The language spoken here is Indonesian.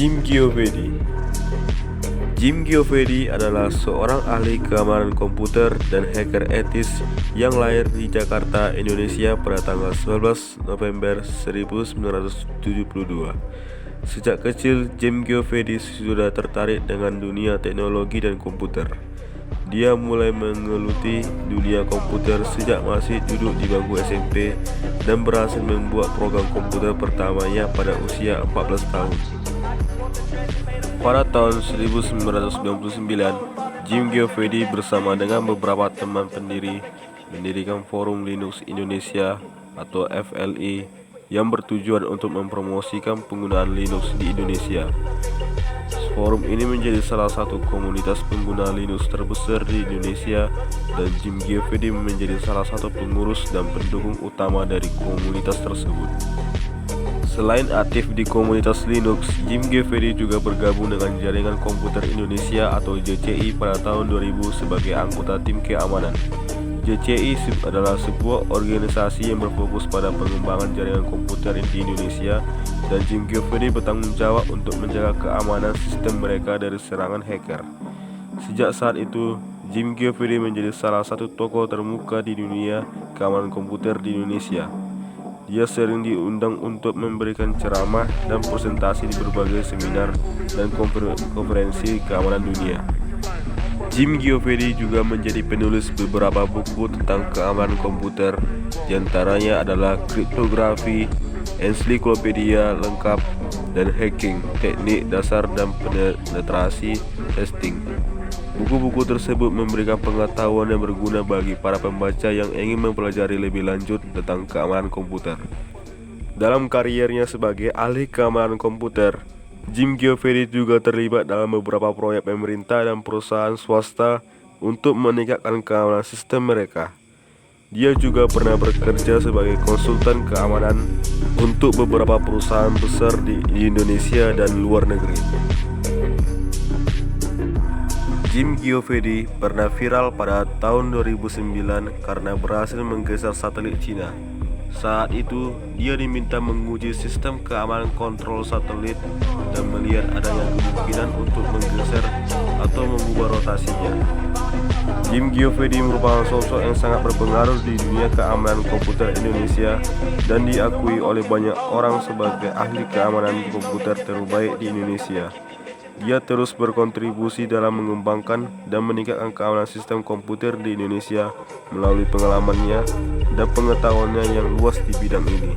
Jim Giovedi. Jim Giovedi adalah seorang ahli keamanan komputer dan hacker etis yang lahir di Jakarta, Indonesia pada tanggal 19 November 1972. Sejak kecil, Jim Giovedi sudah tertarik dengan dunia teknologi dan komputer. Dia mulai menggeluti dunia komputer sejak masih duduk di bangku SMP dan berhasil membuat program komputer pertamanya pada usia 14 tahun. Pada tahun 1999, Jim Giovedi bersama dengan beberapa teman pendiri mendirikan Forum Linux Indonesia atau FLI yang bertujuan untuk mempromosikan penggunaan Linux di Indonesia. Forum ini menjadi salah satu komunitas pengguna Linux terbesar di Indonesia dan Jim Giovedi menjadi salah satu pengurus dan pendukung utama dari komunitas tersebut. Selain aktif di komunitas Linux, Jim Giovedi juga bergabung dengan Jaringan Komputer Indonesia atau JCI pada tahun 2000 sebagai anggota tim keamanan. JCI adalah sebuah organisasi yang berfokus pada pengembangan jaringan komputer di Indonesia, dan Jim Giovedi bertanggung jawab untuk menjaga keamanan sistem mereka dari serangan hacker. Sejak saat itu, Jim Giovedi menjadi salah satu tokoh termuka di dunia keamanan komputer di Indonesia. Dia sering diundang untuk memberikan ceramah dan presentasi di berbagai seminar dan konferensi keamanan dunia. Jim Giovedi juga menjadi penulis beberapa buku tentang keamanan komputer, diantaranya adalah Kriptografi, Ensiklopedia Lengkap, dan Hacking, Teknik Dasar dan Penetrasi Testing. Buku-buku tersebut memberikan pengetahuan yang berguna bagi para pembaca yang ingin mempelajari lebih lanjut tentang keamanan komputer. Dalam kariernya sebagai ahli keamanan komputer, Jim Giovedi juga terlibat dalam beberapa proyek pemerintah dan perusahaan swasta untuk meningkatkan keamanan sistem mereka. Dia juga pernah bekerja sebagai konsultan keamanan untuk beberapa perusahaan besar di Indonesia dan luar negeri. Jim Giovedi pernah viral pada tahun 2009 karena berhasil menggeser satelit Cina. Saat itu, dia diminta menguji sistem keamanan kontrol satelit dan melihat adanya kemungkinan untuk menggeser atau mengubah rotasinya. Jim Giovedi merupakan sosok yang sangat berpengaruh di dunia keamanan komputer Indonesia dan diakui oleh banyak orang sebagai ahli keamanan komputer terbaik di Indonesia. Dia terus berkontribusi dalam mengembangkan dan meningkatkan keamanan sistem komputer di Indonesia melalui pengalamannya dan pengetahuannya yang luas di bidang ini.